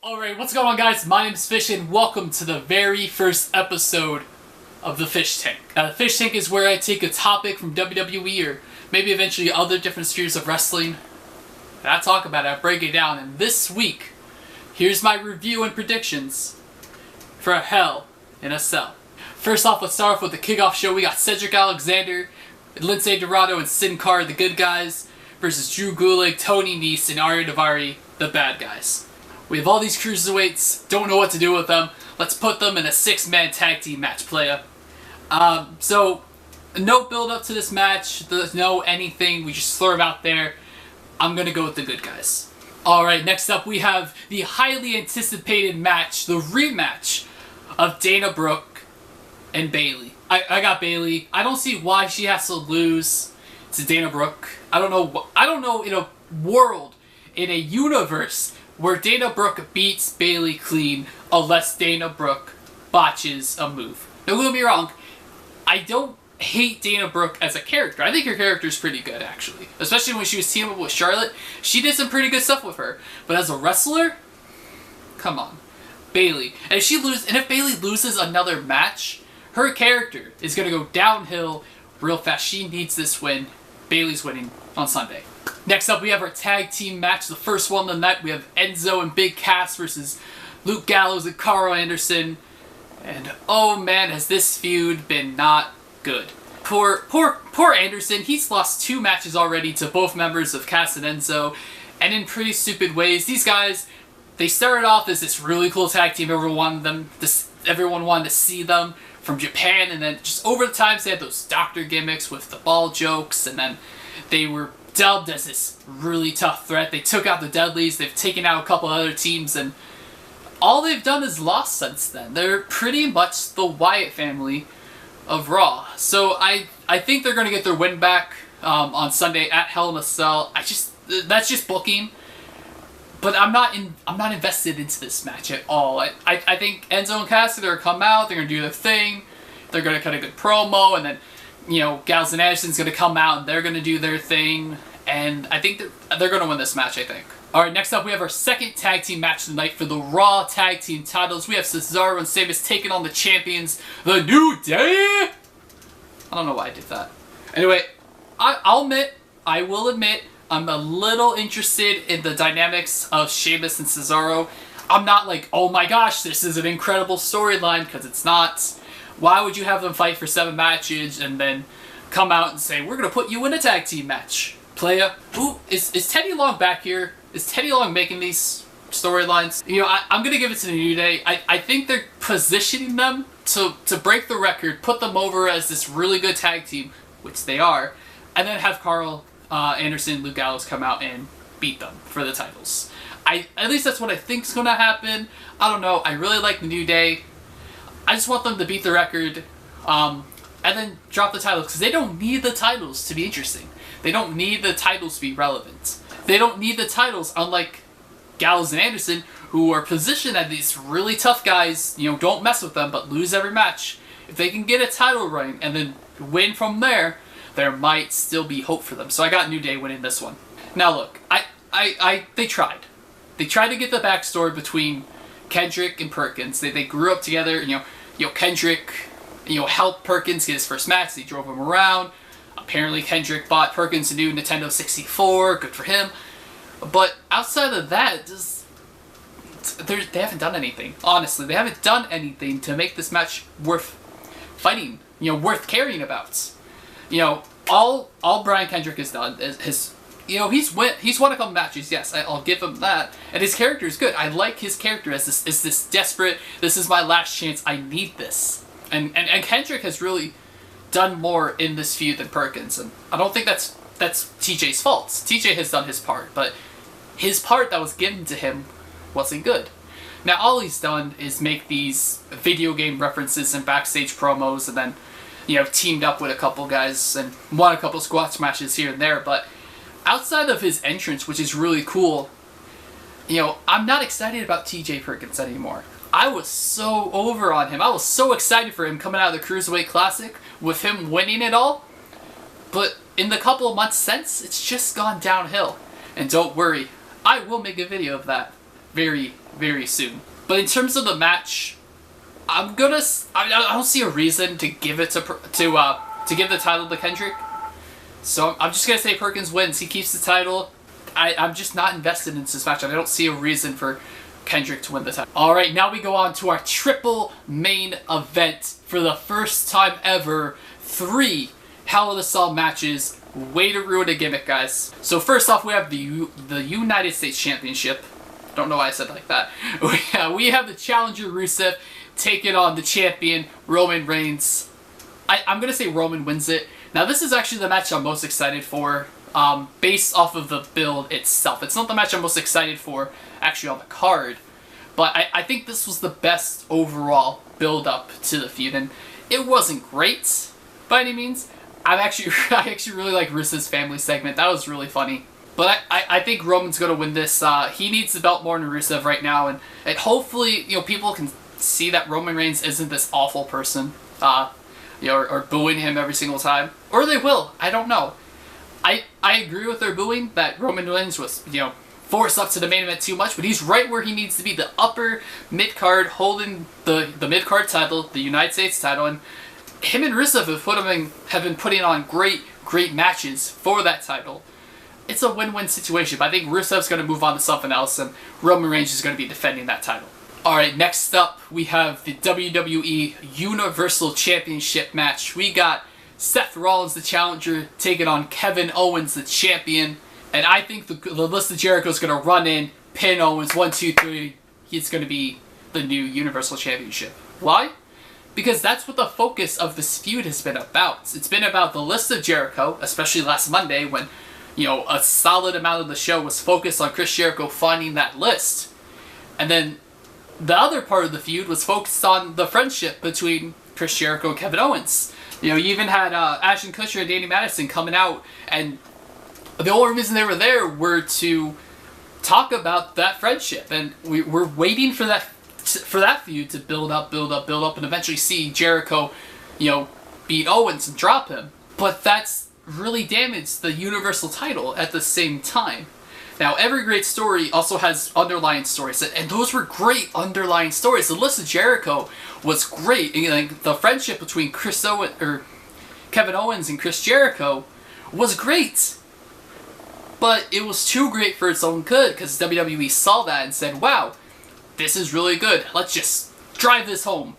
Alright, what's going on, guys? My name is Fish and welcome to the very first episode of the Fish Tank. Now, the Fish Tank is where I take a topic from WWE or maybe eventually other different spheres of wrestling and I talk about it, I break it down, and this week, here's my review and predictions for Hell in a Cell. First off, let's start off with the kickoff show. We got Cedric Alexander, Lince Dorado, and Sin Cara, the good guys, versus Drew Gulak, Tony Nese, and Arya Daivari, the bad guys. We have all these cruiserweights, don't know what to do with them. Let's put them in a 6-man tag team match, playa. So, no build up to this match, there's no anything, we just throw them out there. I'm gonna go with the good guys. Alright, next up we have the highly anticipated match, the rematch of Dana Brooke and Bayley. I got Bayley. I don't see why she has to lose to Dana Brooke. I don't know in a world, in a universe where Dana Brooke beats Bayley clean unless Dana Brooke botches a move. Don't get me wrong, I don't hate Dana Brooke as a character. I think her character is pretty good, actually. Especially when she was teaming up with Charlotte. She did some pretty good stuff with her. But as a wrestler, come on. Bayley. And if Bayley loses another match, her character is going to go downhill real fast. She needs this win. Bayley's winning on Sunday. Next up, we have our tag team match. The first one of the night, we have Enzo and Big Cass versus Luke Gallows and Carl Anderson. And oh man, has this feud been not good. Poor Anderson. He's lost 2 matches already to both members of Cass and Enzo, and in pretty stupid ways. These guys, they started off as this really cool tag team. Everyone wanted to see them from Japan, and then just over the times they had those doctor gimmicks with the ball jokes, and then they were dubbed as this really tough threat. They took out the Dudleys. They've taken out a couple other teams, and all they've done is lost since then. They're pretty much the Wyatt family of Raw. So I think they're going to get their win back on Sunday at Hell in a Cell. That's just booking. But I'm not invested into this match at all. I think Enzo and Cass are going to come out, they're going to do their thing, they're going to cut a good promo, and then, you know, Gallows and Anderson's going to come out and they're going to do their thing, and I think they're going to win this match, I think. Alright, next up we have our second tag team match of the night for the Raw tag team titles. We have Cesaro and Sheamus taking on the champions, The New Day! I don't know why I did that. Anyway, I will admit, I'm a little interested in the dynamics of Sheamus and Cesaro. I'm not like, oh my gosh, this is an incredible storyline, because it's not. Why would you have them fight for 7 matches and then come out and say, we're going to put you in a tag team match? Playa. Ooh, is Teddy Long back here? Is Teddy Long making these storylines? You know, I'm going to give it to the New Day. I think they're positioning them to break the record, put them over as this really good tag team, which they are, and then have Carl Anderson and Luke Gallows come out and beat them for the titles. At least that's what I think is going to happen. I don't know. I really like the New Day. I just want them to beat the record and then drop the titles, because they don't need the titles to be interesting. They don't need the titles to be relevant. They don't need the titles, unlike Gallows and Anderson, who are positioned as these really tough guys. You know, don't mess with them, but lose every match. If they can get a title run and then win from there, there might still be hope for them. So I got New Day winning this one. Now look, they tried. They tried to get the backstory between Kendrick and Perkins. They grew up together. You know, Kendrick, helped Perkins get his first match. They drove him around. Apparently Kendrick bought Perkins a new Nintendo 64. Good for him. But outside of that, they haven't done anything. Honestly, they haven't done anything to make this match worth fighting. Worth caring about. All Brian Kendrick has done is he's won a couple matches. Yes, I'll give him that. And his character is good. I like his character as this desperate. This is my last chance. I need this. And Kendrick has really done more in this feud than Perkins, and I don't think that's TJ's fault. TJ has done his part, but his part that was given to him wasn't good. Now all he's done is make these video game references and backstage promos, and then teamed up with a couple guys and won a couple squash matches here and there. But outside of his entrance, which is really cool, I'm not excited about TJ Perkins anymore. I was so over on him. I was so excited for him coming out of the Cruiserweight Classic with him winning it all. But in the couple of months since, it's just gone downhill. And don't worry, I will make a video of that very, very soon. But in terms of the match, I don't see a reason to give it to give the title to Kendrick. So I'm just gonna say Perkins wins. He keeps the title. I'm just not invested in this match. I don't see a reason for Kendrick to win the title. Alright, now we go on to our triple main event. For the first time ever, 3 Hell in a Cell matches. Way to ruin a gimmick, guys. So first off, we have the United States Championship. Don't know why I said it like that. We have the challenger Rusev taking on the champion Roman Reigns. I'm gonna say Roman wins it. Now this is actually the match I'm most excited for, based off of the build itself. It's not the match I'm most excited for actually on the card, but I think this was the best overall build up to the feud, and it wasn't great by any means. I actually really like Rusev's family segment. That was really funny. But I think Roman's going to win this. He needs the belt more than Rusev right now, and hopefully, people can see that Roman Reigns isn't this awful person, or booing him every single time. Or they will. I don't know. I agree with their booing, that Roman Reigns was, forced up to the main event too much, but he's right where he needs to be, the upper mid-card, holding the mid-card title, the United States title, and him and Rusev have been putting on great matches for that title. It's a win-win situation, but I think Rusev's going to move on to something else, and Roman Reigns is going to be defending that title. Alright, next up, we have the WWE Universal Championship match. We got Seth Rollins, the challenger, taking on Kevin Owens, the champion. And I think the list of Jericho is going to run in, pin Owens, 1, 2, 3. He's going to be the new Universal Championship. Why? Because that's what the focus of this feud has been about. It's been about the list of Jericho, especially last Monday when, a solid amount of the show was focused on Chris Jericho finding that list. And then the other part of the feud was focused on the friendship between Chris Jericho and Kevin Owens. You even had Ashton Kutcher and Danny Madison coming out, and the only reason they were there were to talk about that friendship. And we're waiting for that feud to build up, and eventually see Jericho, beat Owens and drop him. But that's really damaged the Universal title at the same time. Now, every great story also has underlying stories, and those were great underlying stories. The list of Jericho was great, and the friendship between Kevin Owens and Chris Jericho was great. But it was too great for its own good, because WWE saw that and said, wow, this is really good. Let's just drive this home.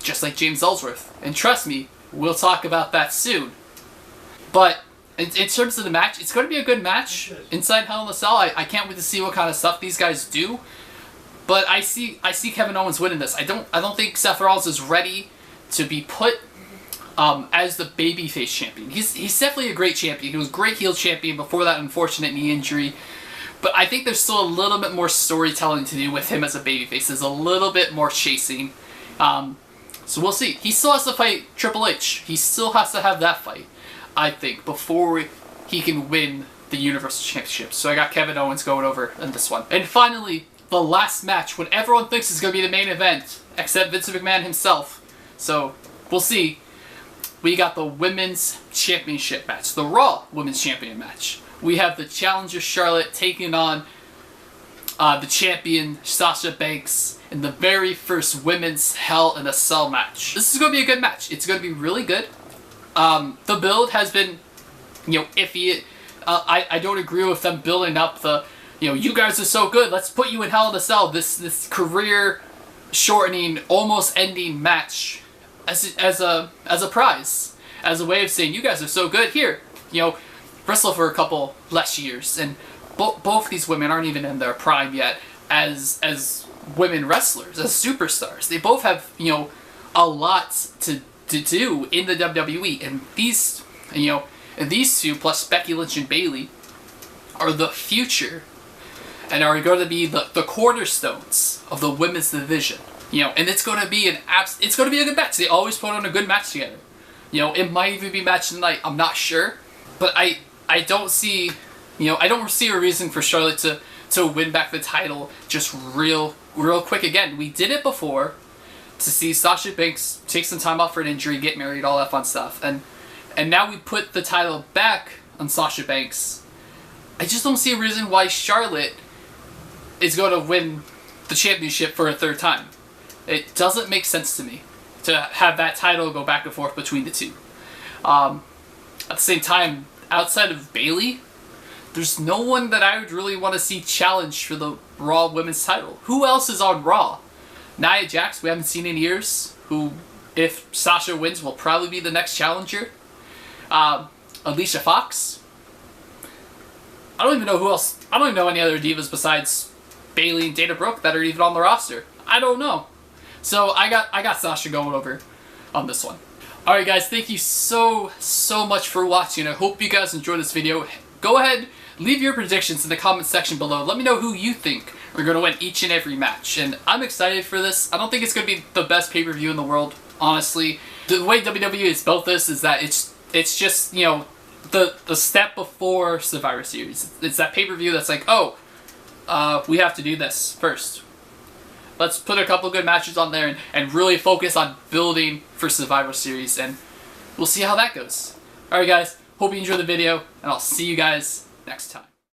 Just like James Ellsworth. And trust me, we'll talk about that soon. But in terms of the match, it's going to be a good match inside Hell in a Cell. I can't wait to see what kind of stuff these guys do. But I see Kevin Owens winning this. I don't think Seth Rollins is ready to be put as the babyface champion. He's definitely a great champion. He was a great heel champion before that unfortunate knee injury. But I think there's still a little bit more storytelling to do with him as a babyface. There's a little bit more chasing. So we'll see. He still has to fight Triple H. He still has to have that fight, I think, before he can win the Universal Championship. So I got Kevin Owens going over in this one. And finally, the last match, what everyone thinks is going to be the main event, except Vince McMahon himself. So we'll see. We got the Women's Championship match, the Raw Women's Champion match. We have the challenger Charlotte taking on the champion Sasha Banks in the very first Women's Hell in a Cell match. This is going to be a good match. It's going to be really good. The build has been, iffy. I don't agree with them building up the, you guys are so good, let's put you in Hell in a Cell, this career-shortening, almost ending match as a prize, as a way of saying, you guys are so good, here, wrestle for a couple less years. And both these women aren't even in their prime yet as women wrestlers, as superstars. They both have, a lot to do in the WWE, and these two plus Becky Lynch and Bayley are the future and are going to be the cornerstones of the women's division. And it's going to be it's going to be a good match. They always put on a good match together. It might even be match of the night. I'm not sure, but I don't see a reason for Charlotte to win back the title just real quick again. We did it before, to see Sasha Banks take some time off for an injury, get married, all that fun stuff. And now we put the title back on Sasha Banks. I just don't see a reason why Charlotte is going to win the championship for a third time. It doesn't make sense to me to have that title go back and forth between the two. At the same time, outside of Bayley, there's no one that I would really want to see challenged for the Raw Women's title. Who else is on Raw? Nia Jax, we haven't seen in years, who, if Sasha wins, will probably be the next challenger. Alicia Fox. I don't even know who else. I don't even know any other divas besides Bayley and Dana Brooke that are even on the roster. I don't know. So I got Sasha going over on this one. Alright guys, thank you so much for watching. I hope you guys enjoyed this video. Go ahead, leave your predictions in the comment section below. Let me know who you think are going to win each and every match. And I'm excited for this. I don't think it's going to be the best pay-per-view in the world, honestly. The way WWE has built this is that it's just, you know, the step before Survivor Series. It's that pay-per-view that's like, oh, we have to do this first. Let's put a couple good matches on there and really focus on building for Survivor Series, and we'll see how that goes. Alright guys, hope you enjoyed the video, and I'll see you guys next time.